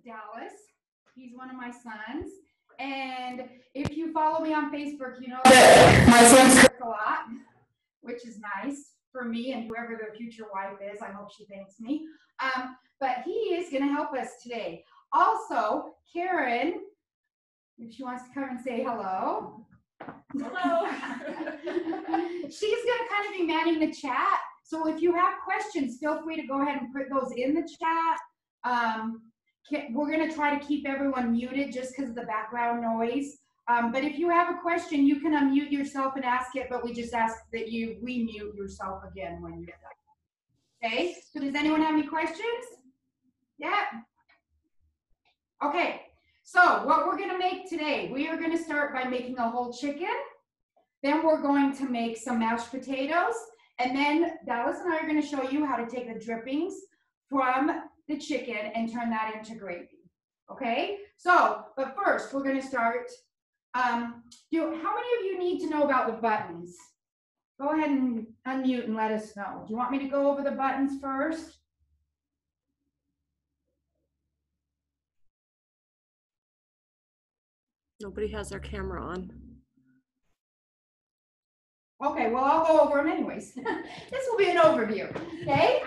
Dallas. He's one of my sons. And if you follow me on Facebook, you know that my sons cook a lot, which is nice for me and whoever their future wife is. I hope she thanks me. But he is going to help us today. Also, Karen, if she wants to come and say hello. Hello. She's going to kind of be manning the chat. So if you have questions, feel free to go ahead and put those in the chat. We're going to try to keep everyone muted just because of the background noise. But if you have a question, you can unmute yourself and ask it, but we just ask that you remute yourself again when you're done. Okay, so does anyone have any questions? Yeah? Okay, so what we're going to make today, we are going to start by making a whole chicken. Then we're going to make some mashed potatoes. And then Dallas and I are going to show you how to take the drippings from the chicken and turn that into gravy. Okay, so, but first we're going to start. How many of you need to know about the buttons? Go ahead and unmute and let us know. Do you want me to go over the buttons first? Nobody has their camera on. Okay, well, I'll go over them anyways. This will be an overview, okay?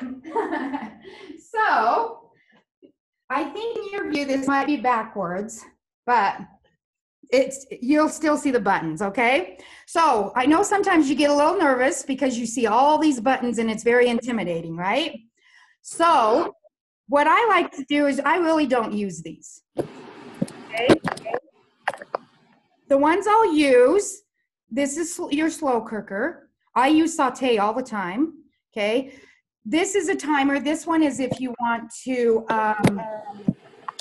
So, I think in your view, this might be backwards, but you'll still see the buttons, okay? So, I know sometimes you get a little nervous because you see all these buttons and it's very intimidating, right? So, what I like to do is I really don't use these, okay? The ones I'll use, this is your slow cooker. I use saute all the time, okay? This is a timer. This one is if you want to,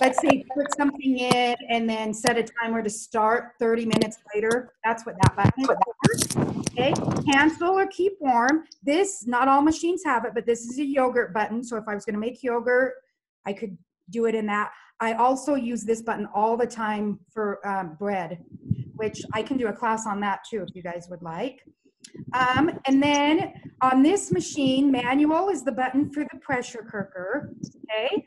let's say, put something in and then set a timer to start 30 minutes later. That's what that button is. Okay, cancel or keep warm. This, not all machines have it, but this is a yogurt button. So if I was gonna make yogurt, I could do it in that. I also use this button all the time for bread, which I can do a class on that too if you guys would like. And then on this machine, manual is the button for the pressure cooker, okay?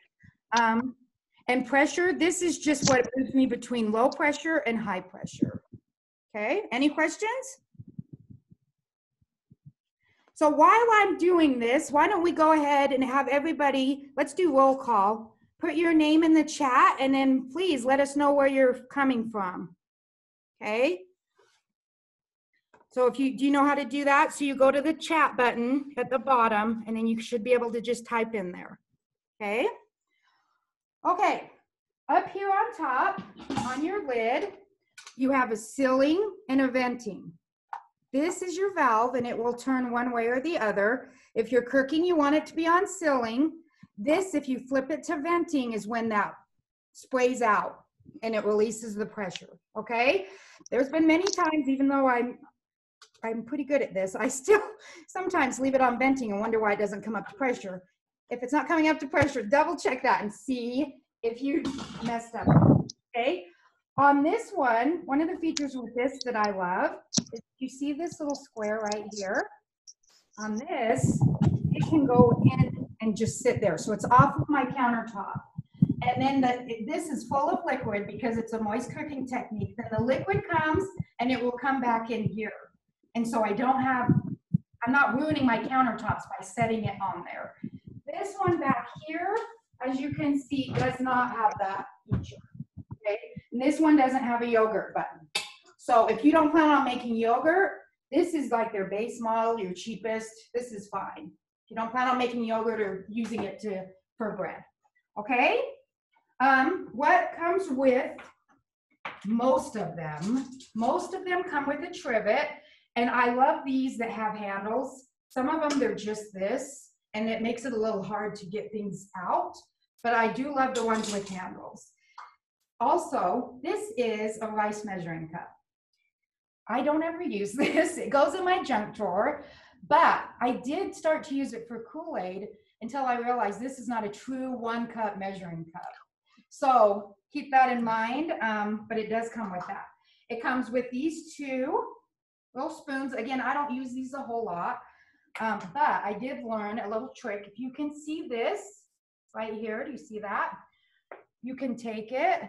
And pressure, this is just what moves me between low pressure and high pressure, okay? Any questions? So while I'm doing this, why don't we go ahead and have everybody, let's do roll call. Put your name in the chat and then please let us know where you're coming from. Okay. So do you know how to do that? So you go to the chat button at the bottom and then you should be able to just type in there. Okay. Okay. Up here on top, on your lid, you have a sealing and a venting. This is your valve and it will turn one way or the other. If you're cooking, you want it to be on sealing. This, if you flip it to venting, is when that sprays out and it releases the pressure, okay? There's been many times, even though I'm pretty good at this, I still sometimes leave it on venting and wonder why it doesn't come up to pressure. If it's not coming up to pressure, double check that and see if you messed up, okay? On this one of the features with this that I love is you see this little square right here. On this, it can go in and just sit there. So it's off of my countertop. And then this is full of liquid because it's a moist cooking technique. Then the liquid comes and it will come back in here. And so I'm not ruining my countertops by setting it on there. This one back here, as you can see, does not have that feature. Okay? And this one doesn't have a yogurt button. So if you don't plan on making yogurt, this is like their base model, your cheapest. This is fine. If you don't plan on making yogurt or using it for bread. Okay? What comes with most of them come with a trivet. And I love these that have handles. Some of them, they're just this, and it makes it a little hard to get things out. But I do love the ones with handles. Also, this is a rice measuring cup. I don't ever use this. It goes in my junk drawer, but I did start to use it for Kool-Aid until I realized this is not a true 1 cup measuring cup. So keep that in mind, but it does come with that. It comes with these 2 little spoons. Again, I don't use these a whole lot, but I did learn a little trick. If you can see this right here, do you see that? you can take it,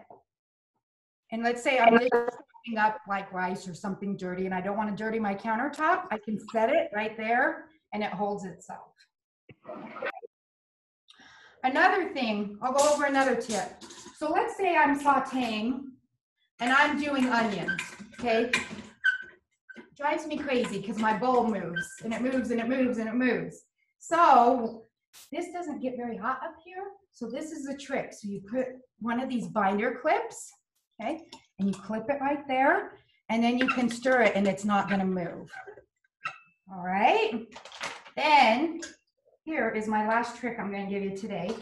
and let's say I'm just cooking up like rice or something dirty and I don't want to dirty my countertop, I can set it right there and it holds itself. Another thing, I'll go over another tip. So let's say I'm sauteing and I'm doing onions, okay? Drives me crazy because my bowl moves and it moves and it moves and it moves. So this doesn't get very hot up here. So this is the trick. So you put one of these binder clips, okay? And you clip it right there and then you can stir it and it's not gonna move. All right? Then here is my last trick I'm gonna give you today.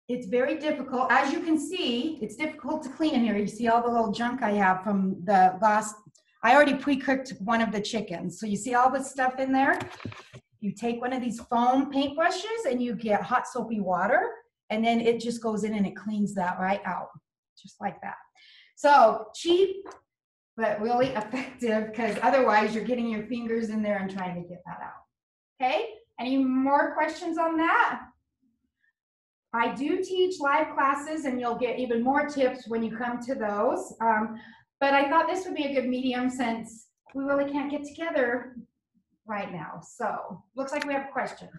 It's very difficult. As you can see, it's difficult to clean in here. You see all the little junk I have from the last, I already pre-cooked one of the chickens. So you see all the stuff in there? You take one of these foam paintbrushes and you get hot soapy water and then it just goes in and it cleans that right out, just like that. So cheap, but really effective because otherwise you're getting your fingers in there and trying to get that out. Okay, any more questions on that? I do teach live classes and you'll get even more tips when you come to those. But I thought this would be a good medium since we really can't get together right now. So looks like we have a question.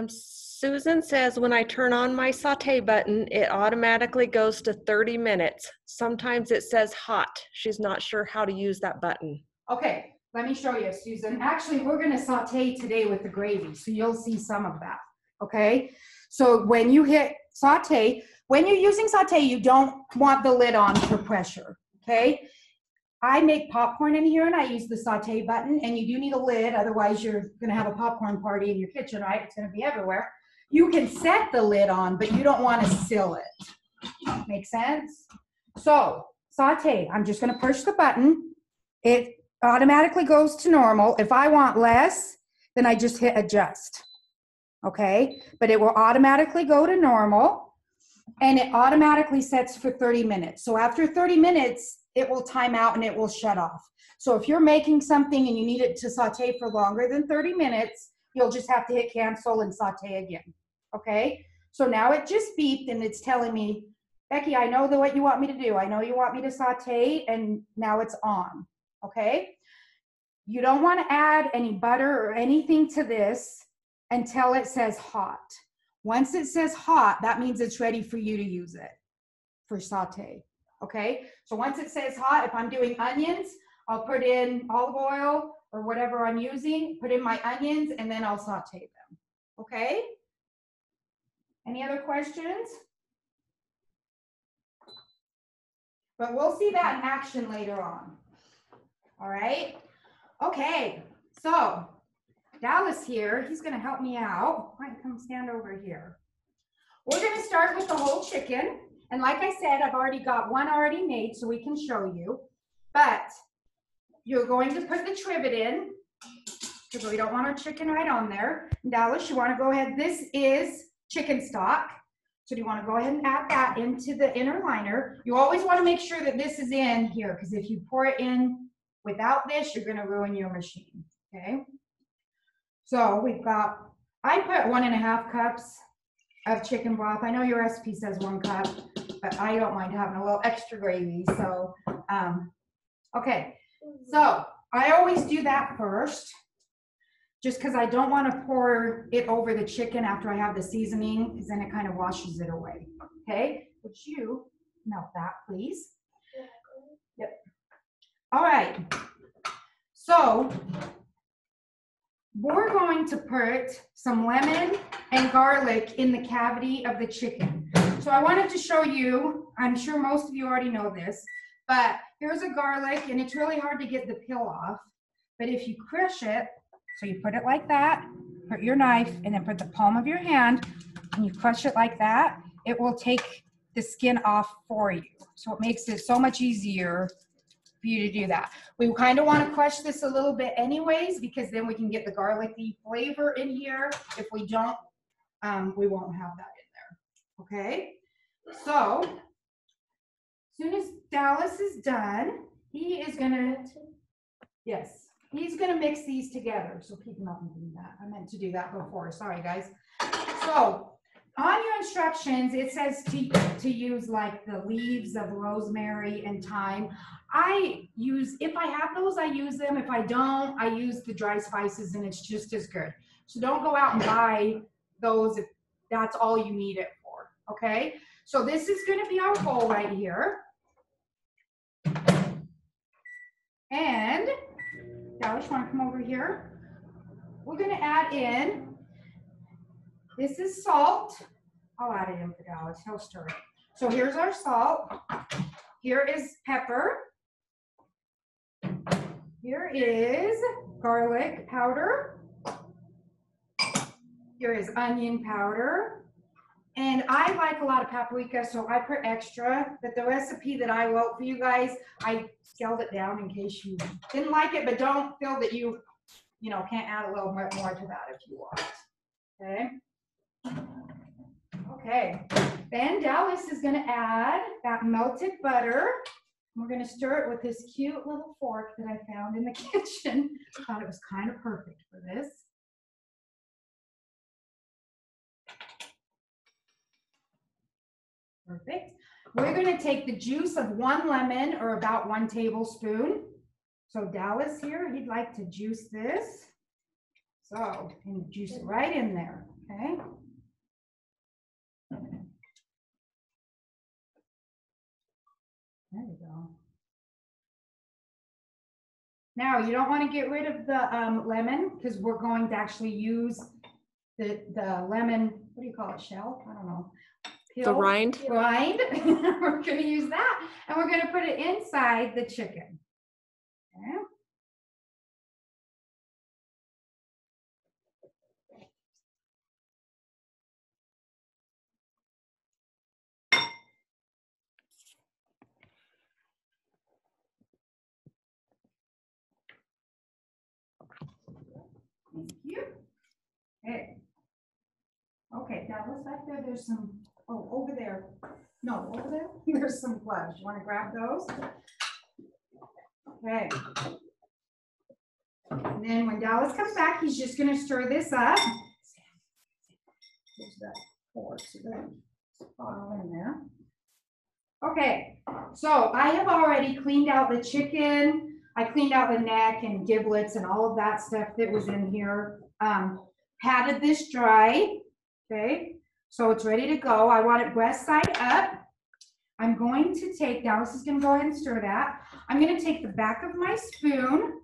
Susan says when I turn on my saute button, it automatically goes to 30 minutes. Sometimes it says hot. She's not sure how to use that button. Okay, let me show you, Susan. Actually, we're gonna saute today with the gravy, so you'll see some of that, okay? So when you hit saute, when you're using saute, you don't want the lid on for pressure, okay? I make popcorn in here and I use the saute button and you do need a lid, otherwise you're gonna have a popcorn party in your kitchen, right? It's gonna be everywhere. You can set the lid on, but you don't wanna seal it. Make sense? So, saute, I'm just gonna push the button. It automatically goes to normal. If I want less, then I just hit adjust, okay? But it will automatically go to normal and it automatically sets for 30 minutes. So after 30 minutes, it will time out and it will shut off. So if you're making something and you need it to saute for longer than 30 minutes, you'll just have to hit cancel and saute again, okay? So now it just beeped and it's telling me, Becky, I know what you want me to do. I know you want me to saute and now it's on, okay? You don't want to add any butter or anything to this until it says hot. Once it says hot, that means it's ready for you to use it for saute. Okay, so once it says hot, if I'm doing onions, I'll put in olive oil or whatever I'm using, put in my onions, and then I'll saute them. Okay? Any other questions? But we'll see that in action later on. All right? Okay, so Dallas here, he's gonna help me out. Why don't you come stand over here? We're gonna start with the whole chicken. And like I said, I've already got one already made so we can show you. But you're going to put the trivet in because we don't want our chicken right on there. Dallas, you want to go ahead. This is chicken stock. So do you want to go ahead and add that into the inner liner? You always want to make sure that this is in here because if you pour it in without this, you're going to ruin your machine. Okay. So we've got, I put 1.5 cups of chicken broth. I know your recipe says 1 cup, but I don't mind having a little extra gravy. So, okay. So I always do that first, just because I don't want to pour it over the chicken after I have the seasoning, because then it kind of washes it away. Okay. Would you melt that, please? Yep. All right. So we're going to put some lemon and garlic in the cavity of the chicken. So I wanted to show you, I'm sure most of you already know this, but here's a garlic and it's really hard to get the peel off. But if you crush it, so you put it like that, put your knife and then put the palm of your hand and you crush it like that, it will take the skin off for you. So it makes it so much easier for you to do that. We kind of want to crush this a little bit anyways, because then we can get the garlicky flavor in here. If we don't, we won't have that in there. Okay. So as soon as Dallas is done, he is gonna, yes, he's gonna mix these together. So keep not doing that. I meant to do that before. Sorry, guys. So On your instructions, it says to use like the leaves of rosemary and thyme. If I have those, I use them. If I don't, I use the dry spices and it's just as good. So don't go out and buy those if that's all you need it for, okay? So this is gonna be our bowl right here. And Dallas, you wanna come over here? We're gonna add in, this is salt. I'll add it in for Dallas, he'll stir it. So here's our salt. Here is pepper. Here is garlic powder. Here is onion powder. And I like a lot of paprika, so I put extra, but the recipe that I wrote for you guys, I scaled it down in case you didn't like it, but don't feel that you can't add a little bit more to that if you want, okay? Okay, then Dallas is gonna add that melted butter. We're gonna stir it with this cute little fork that I found in the kitchen. Thought it was kind of perfect for this. Perfect. We're gonna take the juice of 1 lemon, or about 1 tablespoon. So Dallas here, he'd like to juice this. So, and juice it right in there, okay? There you go. Now, you don't want to get rid of the lemon because we're going to actually use the lemon, what do you call it, shell? I don't know. The rind? Rind. We're going to use that, and we're going to put it inside the chicken. Okay. Thank you. Okay. Okay, now let's back there. There's some, oh, over there. No, over there. There's some gloves. You want to grab those? Okay. And then when Dallas comes back, he's just going to stir this up. There's that fork. So all in there. Okay, so I have already cleaned out the chicken. I cleaned out the neck and giblets and all of that stuff that was in here. Patted this dry. Okay, so it's ready to go. I want it breast side up. I'm going to take, Dallas is going to go ahead and stir that. I'm going to take the back of my spoon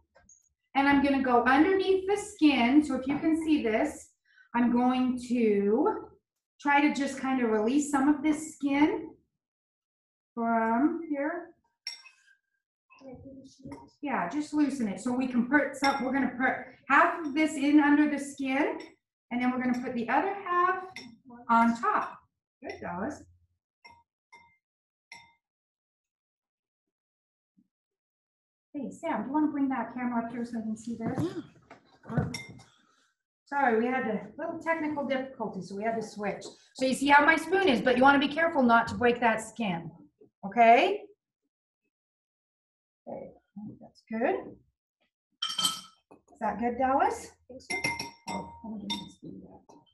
and I'm going to go underneath the skin. So if you can see this, I'm going to try to just kind of release some of this skin from here. Yeah, just loosen it. So we can put some, we're going to put half of this in under the skin, and then we're going to put the other half on top. Good, Dallas. Hey, Sam, do you want to bring that camera up here so I can see this? Yeah. Sorry, we had a little technical difficulty, so we had to switch. So you see how my spoon is, but you want to be careful not to break that skin. Okay? Okay, that's good. Is that good, Dallas? I think so. Oh, let me just do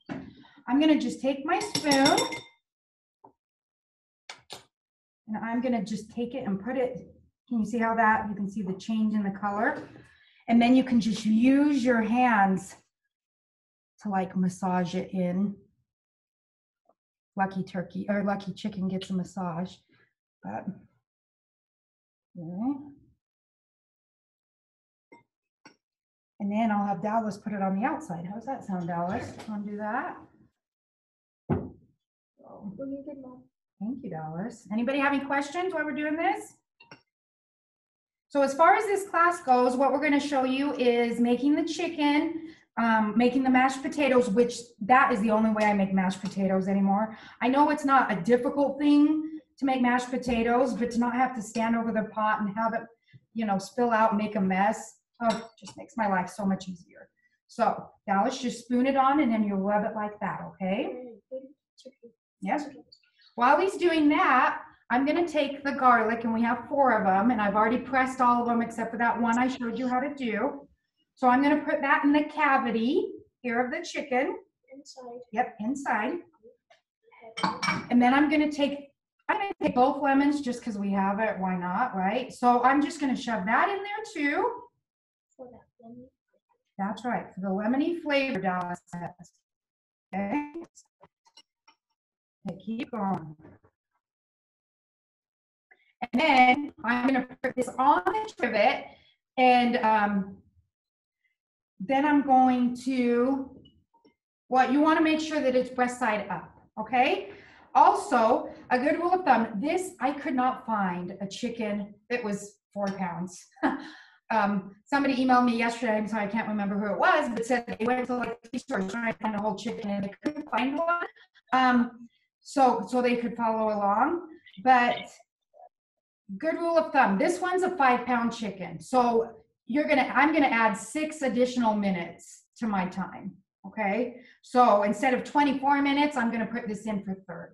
that. I'm going to just take my spoon, and I'm going to just take it and put it. Can you see how that? You can see the change in the color, and then you can just use your hands to like massage it in. Lucky turkey or lucky chicken gets a massage, but okay. And then I'll have Dallas put it on the outside. How does that sound, Dallas? Want to do that? Thank you, Dallas. Anybody have any questions while we're doing this? So as far as this class goes, what we're going to show you is making the chicken, making the mashed potatoes, which that is the only way I make mashed potatoes anymore. I know it's not a difficult thing to make mashed potatoes, but to not have to stand over the pot and have it, you know, spill out and make a mess, oh, just makes my life so much easier. So Dallas, just spoon it on and then you rub it like that, okay? Yes. While he's doing that, I'm going to take the garlic, and we have 4 of them, and I've already pressed all of them except for that one I showed you how to do. So I'm going to put that in the cavity here of the chicken. Inside. Yep, inside. And then I'm gonna take both lemons just because we have it, why not, right? So I'm just gonna shove that in there too. That's right, for the lemony flavor, Dallas says. Okay. Okay, keep going. And then I'm gonna put this on the trivet, and then I'm going to, well, you wanna make sure that it's breast side up, okay? Also, a good rule of thumb, this, I could not find a chicken that was 4 pounds. Somebody emailed me yesterday, I'm sorry, I can't remember who it was, but said they went to like 3 stores trying to find a whole chicken and they couldn't find one. So they could follow along, but good rule of thumb, this one's a 5-pound chicken. So I'm gonna add 6 additional minutes to my time, okay? So instead of 24 minutes, I'm gonna put this in for 30,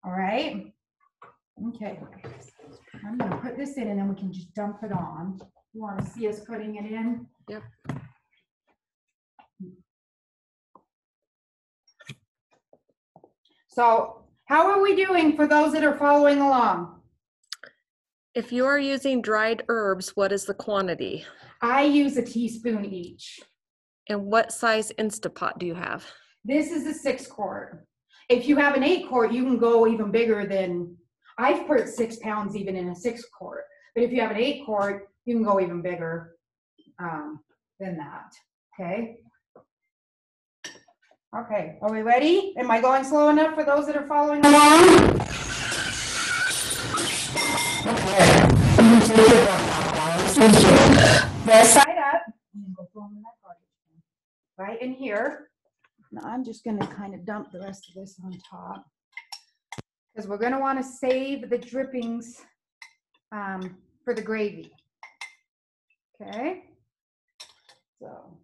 all right? Okay, I'm gonna put this in and then we can just dump it on. You wanna see us putting it in? Yep. So how are we doing for those that are following along? If you are using dried herbs, what is the quantity? I use a teaspoon each. And what size Instapot do you have? This is a 6-quart. If you have an 8-quart, you can go even bigger than, I've put 6 pounds even in a 6-quart. But if you have an 8-quart, you can go even bigger than that, okay? Okay, are we ready? Am I going slow enough for those that are following along? Breast side up. Right in here. Now I'm just going to kind of dump the rest of this on top because we're going to want to save the drippings for the gravy. Okay. So.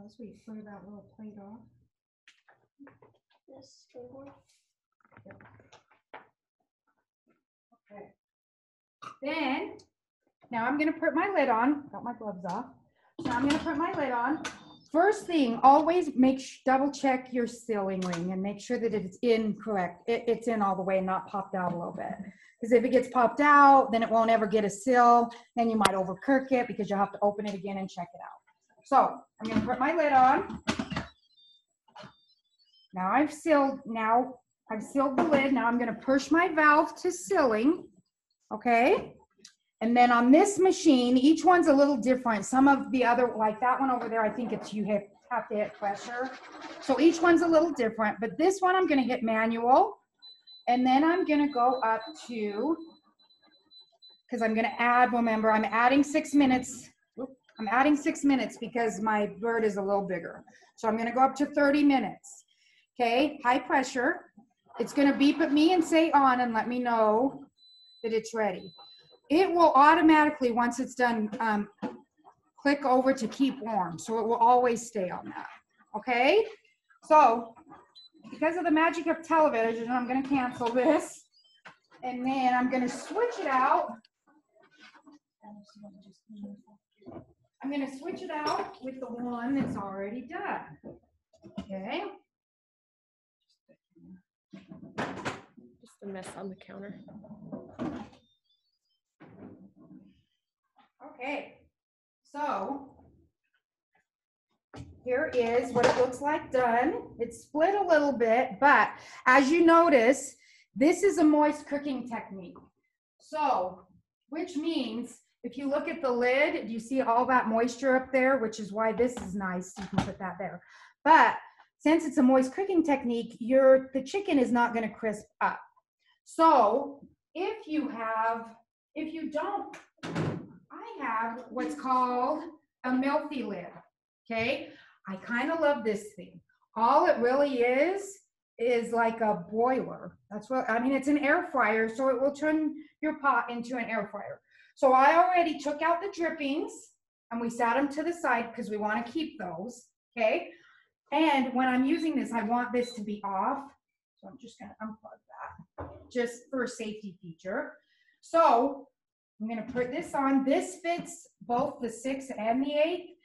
As we clear that little plate off. Yes, okay. Then, now I'm going to put my lid on. Got my gloves off. So I'm going to put my lid on. First thing, always double check your sealing ring and make sure that it's in correct. It's in all the way and not popped out a little bit. Because if it gets popped out, then it won't ever get a seal. Then you might overcook it because you'll have to open it again and check it out. So I'm going to put my lid on. Now I've sealed the lid. Now I'm going to push my valve to sealing. Okay. And then on this machine, each one's a little different. Some of the other, like that one over there, I think it's you have to hit pressure. So each one's a little different, but this one I'm going to hit manual. And then I'm going to go up to, because I'm going to add, remember, I'm adding 6 minutes. I'm adding 6 minutes because my bird is a little bigger. So I'm going to go up to 30 minutes. Okay, high pressure. It's going to beep at me and say on and let me know that it's ready. It will automatically, once it's done, click over to keep warm. So it will always stay on that. Okay, so because of the magic of television, I'm going to cancel this. And then I'm going to switch it out. I'm going to switch it out with the one that's already done. Okay. Just a mess on the counter. Okay. So here is what it looks like done. It's split a little bit, but as you notice, this is a moist cooking technique. So, which means if you look at the lid, do you see all that moisture up there, which is why this is nice. You can put that there. But since it's a moist cooking technique, the chicken is not going to crisp up. So if you don't, I have what's called a Milthy lid. Okay. I kind of love this thing. All it really is like a broiler. That's what, I mean, it's an air fryer, so it will turn your pot into an air fryer. So I already took out the drippings and we sat them to the side because we want to keep those, okay? And when I'm using this, I want this to be off. So I'm just going to unplug that just for a safety feature. So I'm going to put this on. This fits both the 6 and the 8.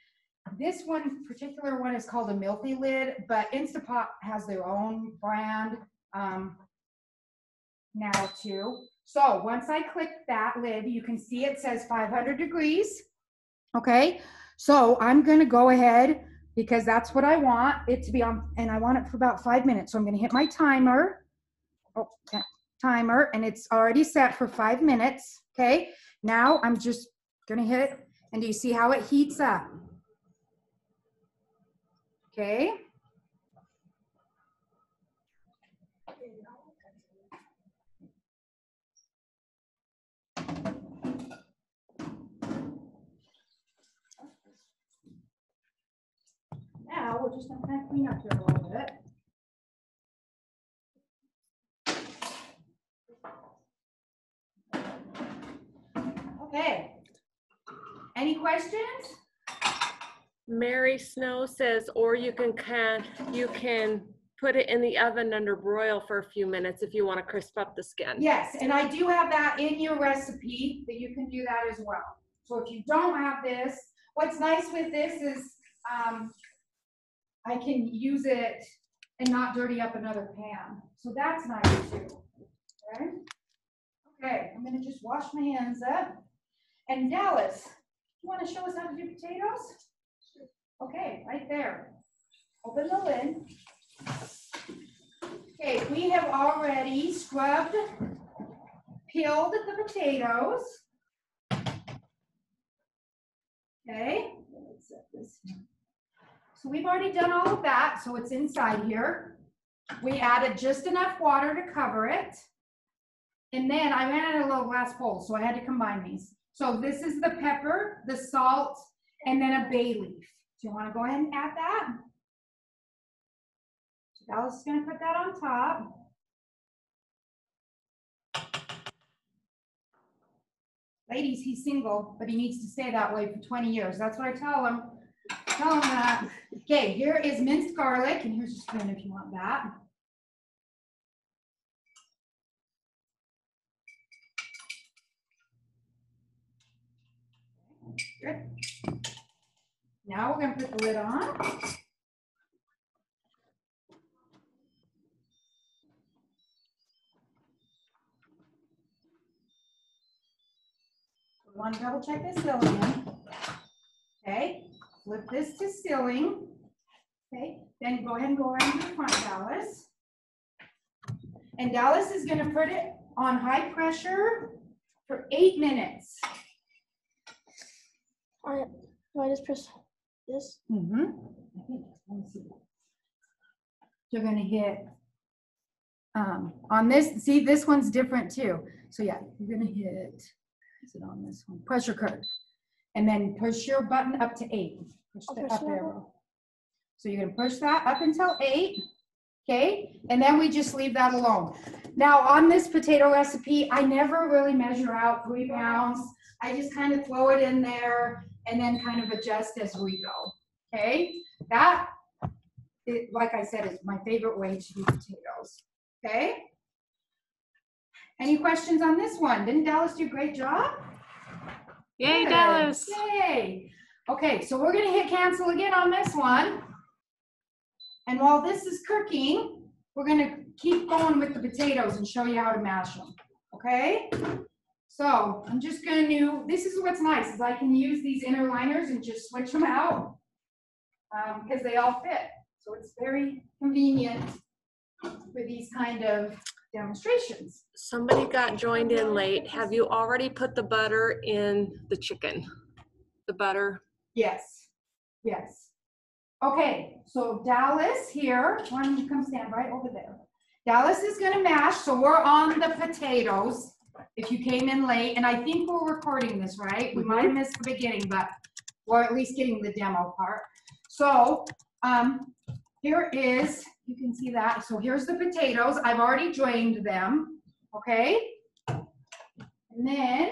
This one, particular one is called a Milky Lid, but Instapot has their own brand now too. So once I click that lid, you can see it says 500 degrees. Okay, so I'm gonna go ahead because that's what I want it to be on, and I want it for about 5 minutes. So I'm gonna hit my timer. Oh, timer, and it's already set for 5 minutes. Okay, now I'm just gonna hit, and do you see how it heats up? Okay. Now we're just gonna kind of clean up here a little bit. Okay. Any questions? Mary Snow says, or you can put it in the oven under broil for a few minutes if you want to crisp up the skin. Yes, and I do have that in your recipe that you can do that as well. So if you don't have this, what's nice with this is I can use it and not dirty up another pan. So that's nice too. Okay. Okay, I'm gonna just wash my hands up. And Dallas, you want to show us how to do potatoes? Okay, right there. Open the lid. Okay, we have already scrubbed, peeled the potatoes. Okay, let's set this here. So we've already done all of that, so it's inside here. We added just enough water to cover it. And then I ran out of a little glass bowl, so I had to combine these. So this is the pepper, the salt, and then a bay leaf. So you want to go ahead and add that. So Dallas is going to put that on top. Ladies, he's single, but he needs to stay that way for 20 years. That's what I tell him. Tell him that. Okay, here is minced garlic, and here's a spoon if you want that. Good. Now we're going to put the lid on. We want to double check this sealing. Okay, flip this to sealing. Okay, then go ahead and go around to the front, Dallas. And Dallas is going to put it on high pressure for 8 minutes. All right, do I just press this? Mm-hmm. Let me see. You're going to hit on this. See, this one's different too. So yeah, you're going to hit, is it on this one? Pressure code. And then push your button up to 8. Push the up arrow. So you're going to push that up until 8. Okay, and then we just leave that alone. Now on this potato recipe, I never really measure out 3 pounds. I just kind of throw it in there and then kind of adjust as we go. Okay, that, like I said, is my favorite way to do potatoes. Okay, any questions on this one? Didn't Dallas do a great job? Yay, Good. Dallas. Yay. Okay, so we're going to hit cancel again on this one. And while this is cooking, we're going to keep going with the potatoes and show you how to mash them. Okay? So I'm just going to, this is what's nice, is I can use these inner liners and just switch them out because they all fit. So it's very convenient for these kind of demonstrations. Somebody got joined in late. Have you already put the butter in the chicken? The butter? Yes, yes. Okay, so Dallas here, why don't you come stand right over there. Dallas is gonna mash, so we're on the potatoes, if you came in late, and I think we're recording this, right? We might have missed the beginning, but we're at least getting the demo part. So here is, you can see that, so here's the potatoes. I've already drained them, okay? And then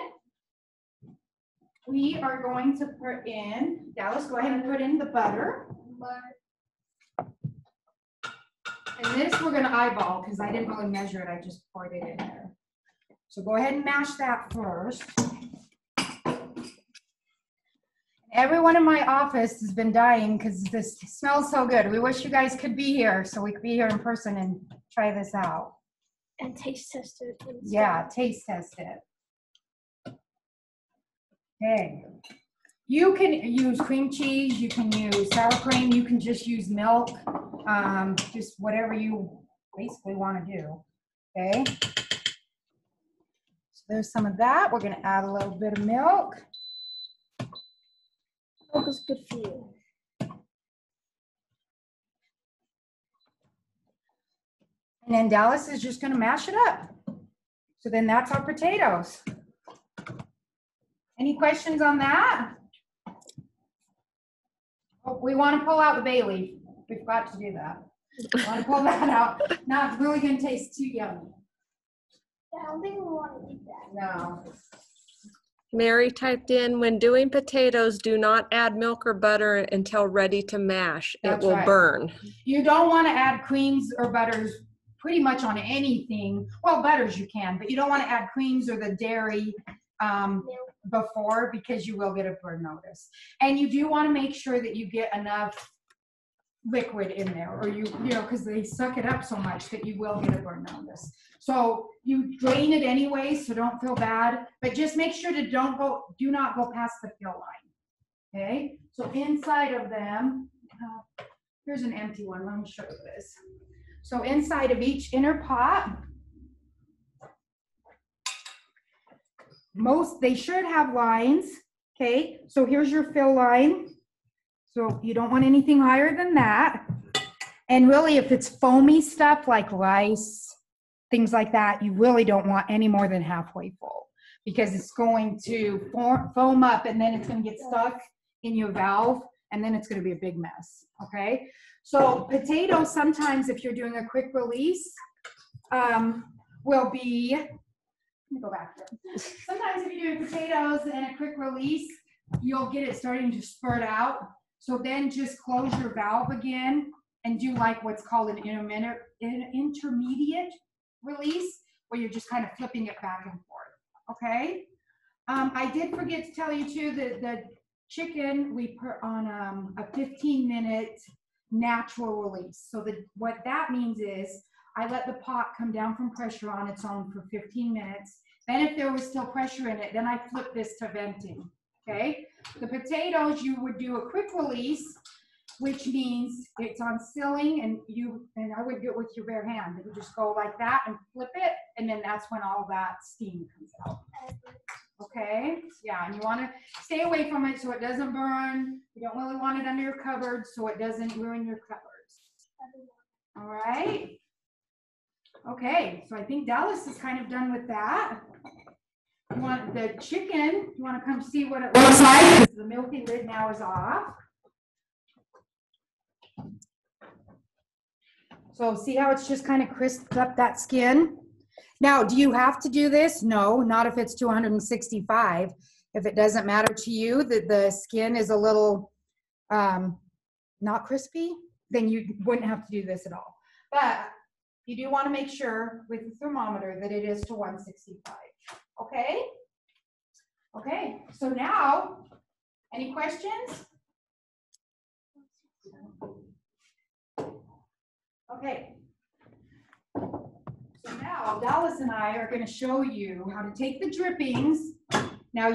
we are going to put in, Dallas, go ahead and put in the butter. And this we're going to eyeball because I didn't really measure it. I just poured it in there. So go ahead and mash that first. And Everyone in my office has been dying because this smells so good. We wish you guys could be here so we could be here in person and try this out. And taste test it. Yeah, taste test it. Okay. You can use cream cheese, you can use sour cream, you can just use milk, just whatever you basically want to do. Okay. So there's some of that. We're going to add a little bit of milk. Milk is good for you. And then Dallas is just going to mash it up. So then that's our potatoes. Any questions on that? Oh, we want to pull out the bay leaf. We've got to do that. We want to pull that out. Not really going to taste too yummy. Yeah, I don't think we want to eat that. No. Mary typed in, when doing potatoes, do not add milk or butter until ready to mash. That's it will right. burn. You don't want to add creams or butters pretty much on anything. Well, butters you can, but you don't want to add creams or the dairy before, because you will get a burn notice. And you do want to make sure that you get enough liquid in there, or you know, because they suck it up so much that you will get a burn notice. So you drain it anyway, so don't feel bad, but just make sure to do not go past the fill line. Okay, so inside of them, here's an empty one. Let me show you this. So inside of each inner pot, they should have lines. Okay, so here's your fill line. So you don't want anything higher than that. And really, if it's foamy stuff like rice, things like that, you really don't want any more than halfway full, because it's going to foam up and then it's going to get stuck in your valve and then it's going to be a big mess. Okay, so potatoes sometimes, if you're doing a quick release, will be, let me go back there. Sometimes if you're doing potatoes and a quick release, you'll get it starting to spurt out. So then just close your valve again and do like what's called an intermediate release, where you're just kind of flipping it back and forth. Okay. I did forget to tell you too that the chicken we put on a 15-minute natural release. So what that means is I let the pot come down from pressure on its own for 15 minutes. Then if there was still pressure in it, then I flip this to venting. Okay. The potatoes, you would do a quick release, which means it's on sealing, and I would do it with your bare hand. You just go like that and flip it, and then that's when all that steam comes out. Okay, yeah, and you want to stay away from it so it doesn't burn. You don't really want it under your cupboard so it doesn't ruin your cupboards. All right. Okay, so I think Dallas is kind of done with that. You want the chicken, you want to come see what it looks like, because the milking lid now is off. So see how it's just kind of crisped up that skin? Now, do you have to do this? No, not if it's 265. If it doesn't matter to you that the skin is a little not crispy, then you wouldn't have to do this at all. But you do want to make sure with the thermometer that it is to 165. Okay? Okay, so now, any questions? Okay. So now Dallas and I are going to show you how to take the drippings. Now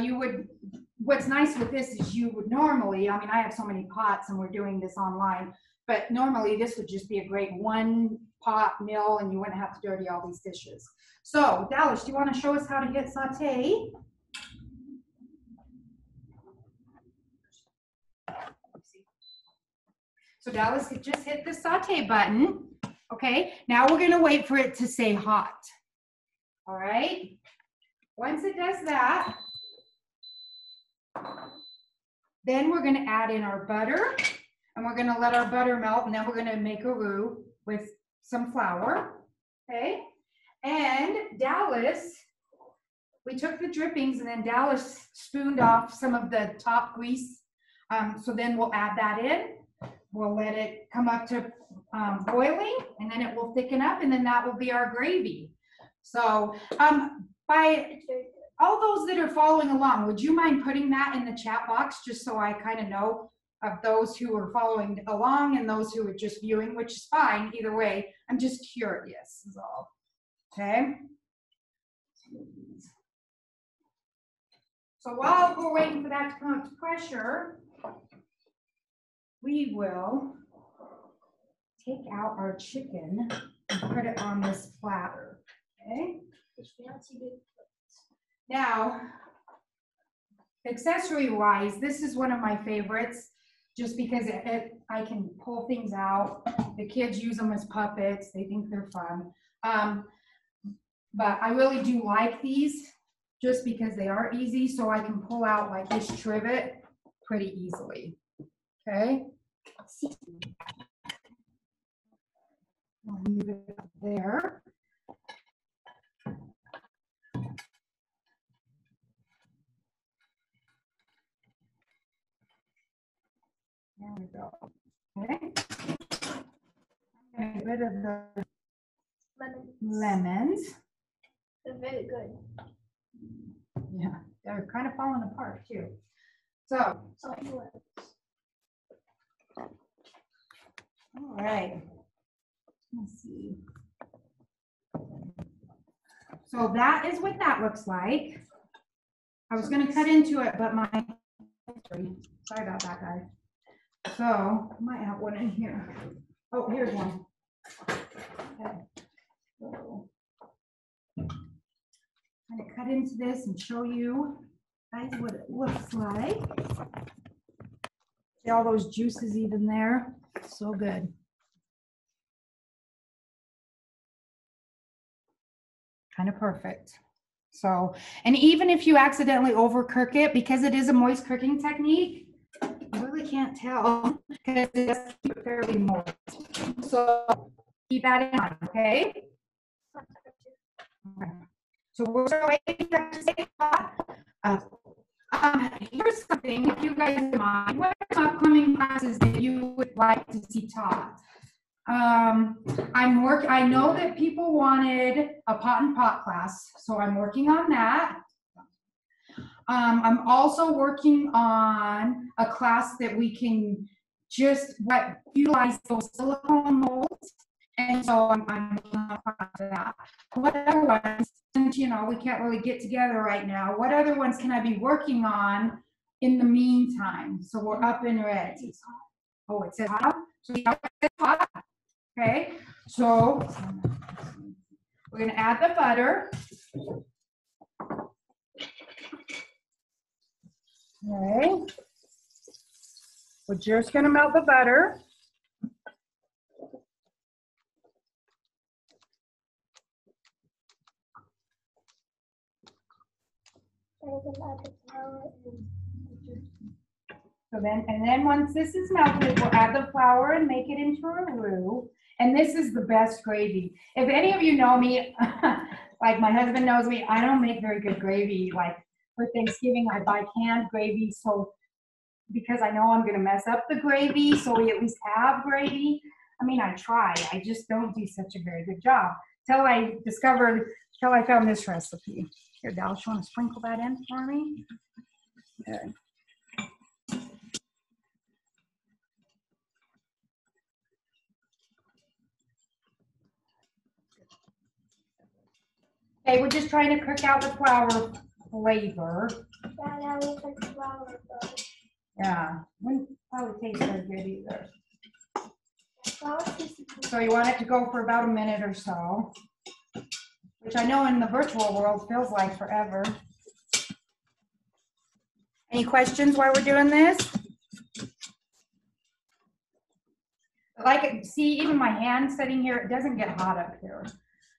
what's nice with this is you would normally, I mean, I have so many pots and we're doing this online, but normally this would just be a great one pot meal and you wouldn't have to dirty all these dishes. So Dallas, do you want to show us how to hit saute? So Dallas just hit the saute button. Okay, now we're going to wait for it to say hot. All right. Once it does that, then we're going to add in our butter, and we're going to let our butter melt, and then we're going to make a roux with some flour. Okay, and Dallas, we took the drippings, and then Dallas spooned off some of the top grease. So then we'll add that in. We'll let it come up to boiling, and then it will thicken up, and then that will be our gravy. So all those that are following along, would you mind putting that in the chat box just so I kind of know of those who are following along and those who are just viewing, which is fine either way. I'm just curious is all. Okay. So while we're waiting for that to come up to pressure, we will take out our chicken and put it on this platter. Okay. Now, accessory wise, this is one of my favorites just because I can pull things out. The kids use them as puppets. They think they're fun. But I really do like these just because they are easy, so I can pull out like this trivet pretty easily. Okay. I'll move it up there. There we go. Okay. Get rid of the lemons. They're very good. Yeah, they're kind of falling apart too. So, all right. Let's see. So that is what that looks like. I was going to cut into it, but sorry about that, guys. So I might have one in here. Oh, here's one. Okay. So, I'm going to cut into this and show you guys what it looks like. See all those juices even there? So good. Kind of perfect. So, and even if you accidentally overcook it, because it is a moist cooking technique, you really can't tell because it does keep it fairly moist. So keep that in mind, okay? So we're waiting to say here's something, if you guys don't mind, what are upcoming classes that you would like to see taught? I know that people wanted a pot and pot class, so I'm working on that. I'm also working on a class that we can just utilize those silicone molds, and so I'm working on that. What other ones, since you know we can't really get together right now, what other ones can I be working on in the meantime? So we're up and ready. Oh, it says hot. So it's hot. Okay, so we're going to add the butter. Okay, we're just going to melt the butter. So then once this is melted, we'll add the flour and make it into a roux. And this is the best gravy. If any of you know me, like my husband knows me, I don't make very good gravy. Like for Thanksgiving, I buy canned gravy. So because I know I'm going to mess up the gravy, so we at least have gravy. I mean, I try. I just don't do such a very good job. Till I found this recipe. Here, Dallas, you want to sprinkle that in for me? Okay. Okay, we're just trying to cook out the flour flavor. Yeah, wouldn't probably taste very good either. So you want it to go for about a minute or so, which I know in the virtual world feels like forever. Any questions while we're doing this? Like, see, even my hand sitting here, it doesn't get hot up here.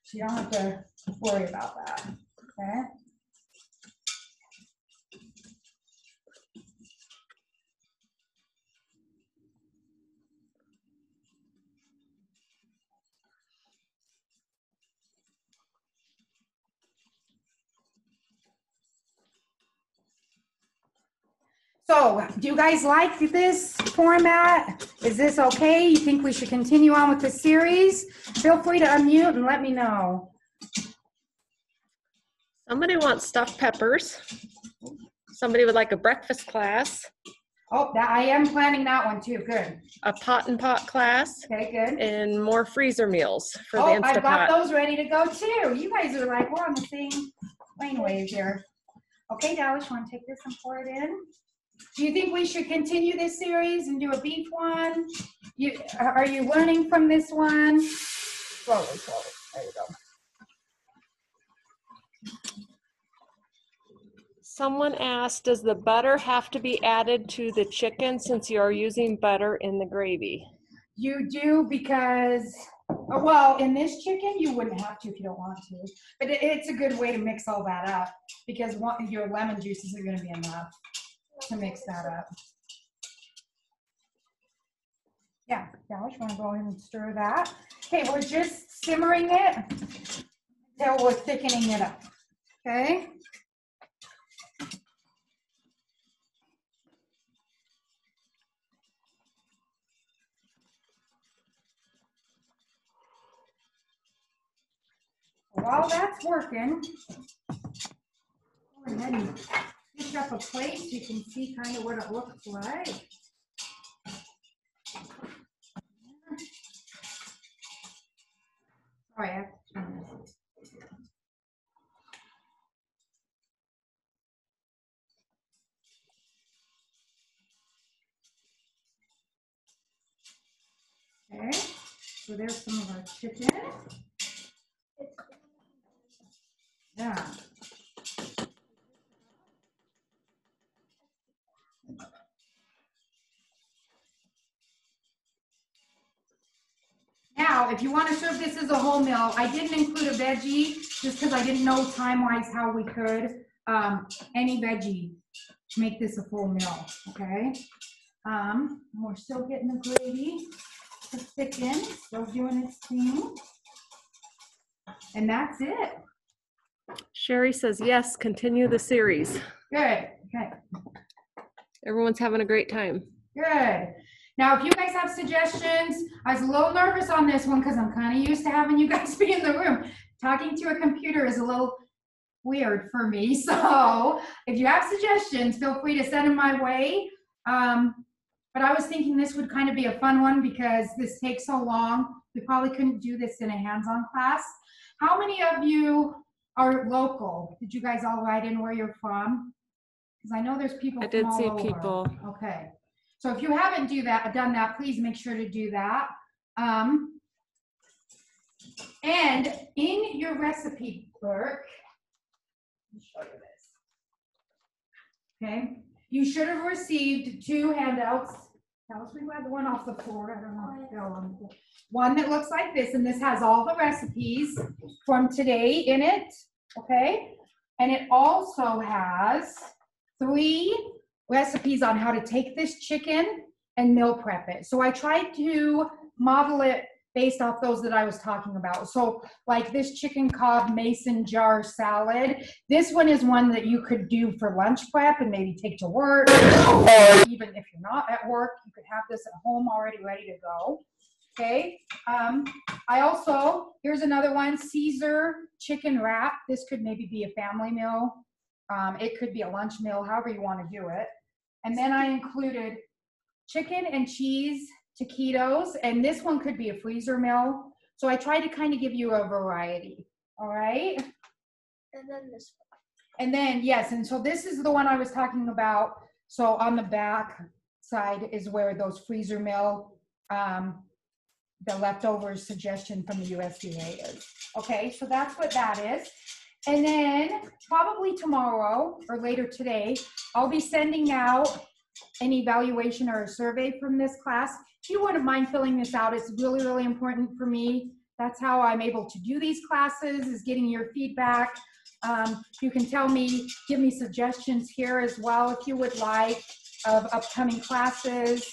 So you don't have to worry about that, okay? So, do you guys like this format? Is this okay? You think we should continue on with the series? Feel free to unmute and let me know. Somebody wants stuffed peppers. Somebody would like a breakfast class, Oh, that I am planning that one too. Good. a pot and pot class, Okay, good. and more freezer meals for the Oh, I've got Instapot. those ready to go too. You guys are like, we're on the same plane wave here. Okay, Dallas, you want to take this and pour it in? Do you think we should continue this series and do a beef one? Are you learning from this one? Slowly, slowly. There you go. Someone asked, does the butter have to be added to the chicken since you are using butter in the gravy? You do because, well, in this chicken, you wouldn't have to if you don't want to. But it's a good way to mix all that up because your lemon juice isn't going to be enough to mix that up. Yeah, Dallas, you want to go ahead and stir that? Okay, we're just simmering it until we're thickening it up. Okay? While that's working, go ahead and pick up a plate so you can see kind of what it looks like. Sorry, I have to turn this. Okay, so there's some of our chicken. Yeah. Now, if you want to serve this as a whole meal, I didn't include a veggie just because I didn't know time-wise how we could. Any veggie to make this a full meal, okay? We're still getting the gravy to thicken, still doing its thing. And that's it. Sherry says, yes, continue the series. Good, okay, Everyone's having a great time. good. Now, if you guys have suggestions, I was a little nervous on this one because I'm kind of used to having you guys be in the room. Talking to a computer is a little weird for me. So if you have suggestions, feel free to send them my way. But I was thinking this would kind of be a fun one because this takes so long. We probably couldn't do this in a hands-on class. How many of you are local? Did you guys all write in where you're from? Because I know there's people I from did all see over. people. Okay. So if you haven't done that, please make sure to do that. And in your recipe book, let me show you this. Okay. You should have received 2 handouts. Alice, we grabbed the one off the floor. I don't know if it fell on the one that looks like this, and this has all the recipes from today in it. Okay. And it also has 3 recipes on how to take this chicken and meal prep it. So I tried to model it based off those that I was talking about. So like this chicken Cobb mason jar salad, this one is one that you could do for lunch prep and maybe take to work. Even if you're not at work, you could have this at home already ready to go. Okay. I also, here's another one, Caesar chicken wrap. This could maybe be a family meal. It could be a lunch meal, however you want to do it. And then I included chicken and cheese taquitos, and this one could be a freezer meal. So I tried to kind of give you a variety. All right. And then this one. And then, yes, and so this is the one I was talking about. So on the back side is where those freezer meal, the leftovers suggestion from the USDA is. Okay, so that's what that is. And then probably tomorrow or later today, I'll be sending out an evaluation or a survey from this class. If you wouldn't mind filling this out, it's really, really important for me. That's how I'm able to do these classes, is getting your feedback. You can tell me, give me suggestions here as well if you would like of upcoming classes.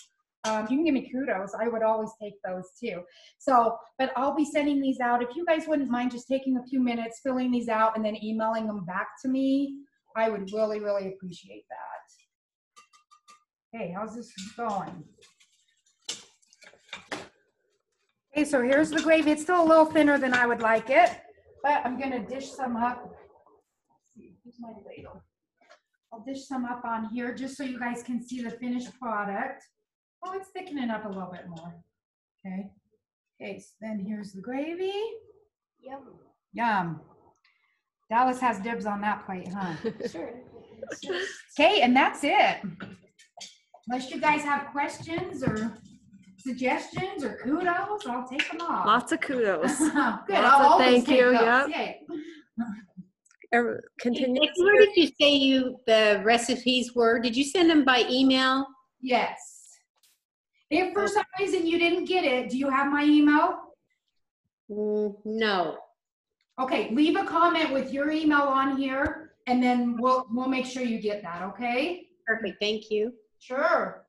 You can give me kudos. I would always take those too. So, but I'll be sending these out. If you guys wouldn't mind just taking a few minutes, filling these out, and then emailing them back to me, I would really, really appreciate that. Okay, how's this going? Okay, so here's the gravy. It's still a little thinner than I would like it, but I'm gonna dish some up Where's my ladle? I'll dish some up on here just so you guys can see the finished product. Oh, it's thickening up a little bit more. Okay. Okay, so then here's the gravy. Yum. Yum. Dallas has dibs on that plate, huh? Sure. Okay, and that's it. Unless you guys have questions or suggestions or kudos, I'll take them all. Lots of kudos. Good. Lots I'll of always thank take you, those. yep. Yay. Continue. Nikki, where did you say the recipes were? Did you send them by email? Yes. If for some reason you didn't get it, do you have my email? No. Okay, leave a comment with your email on here, and then we'll make sure you get that, okay? Perfect, thank you. Sure.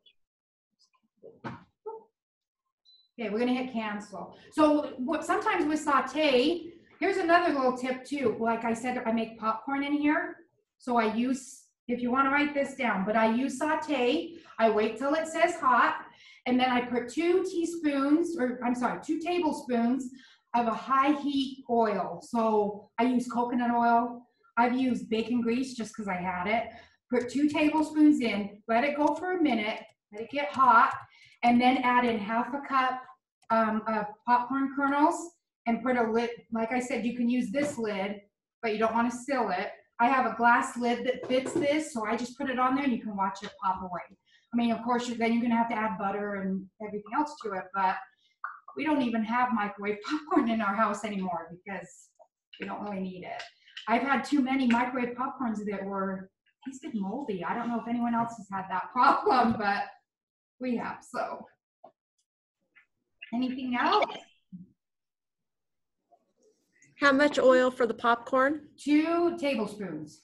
Okay, we're gonna hit cancel. So sometimes with saute, here's another little tip too. Like I said, I make popcorn in here. So I use, if you wanna write this down, but I use saute. I wait till it says hot, and then I put 2 tablespoons of a high heat oil. So I use coconut oil. I've used bacon grease just because I had it. Put 2 tablespoons in, let it go for a minute, let it get hot, and then add in half a cup of popcorn kernels and put a lid. Like I said, you can use this lid, but you don't want to seal it. I have a glass lid that fits this, so I just put it on there and you can watch it pop away. I mean, of course, then you're gonna have to add butter and everything else to it, but we don't even have microwave popcorn in our house anymore because we don't really need it. I've had too many microwave popcorns that were tasted moldy. I don't know if anyone else has had that problem, but we have. So anything else? How much oil for the popcorn? 2 tablespoons.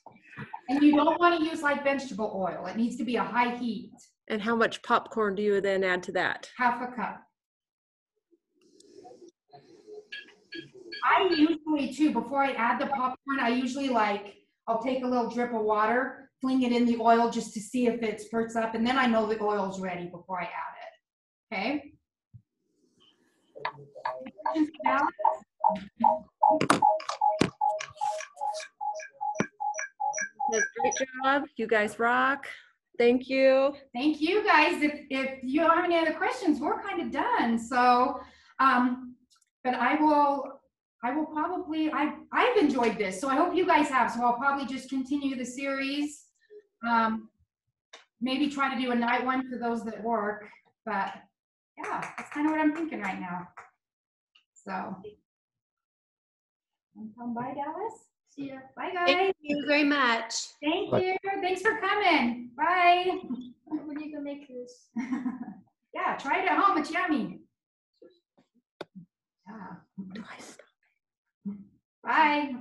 And you don't want to use like vegetable oil. It needs to be a high heat. And how much popcorn do you then add to that? Half a cup. I usually too, before I add the popcorn, I usually I'll take a little drip of water, fling it in the oil just to see if it spurts up, and then I know the oil's ready before I add it. Okay? Questions for Dallas? Great job. You guys rock. Thank you. Thank you guys. If you don't have any other questions, we're kind of done. So, but I will probably, I've enjoyed this, so I hope you guys have. So I'll probably just continue the series. Maybe try to do a night one for those that work, but yeah, that's kind of what I'm thinking right now. So, bye, Dallas. See ya. Bye, guys. Thank you very much. Thank you. Thanks for coming. Bye. When are you gonna make this? Yeah, try it at home. It's yummy. Yeah. Do I stop? Bye.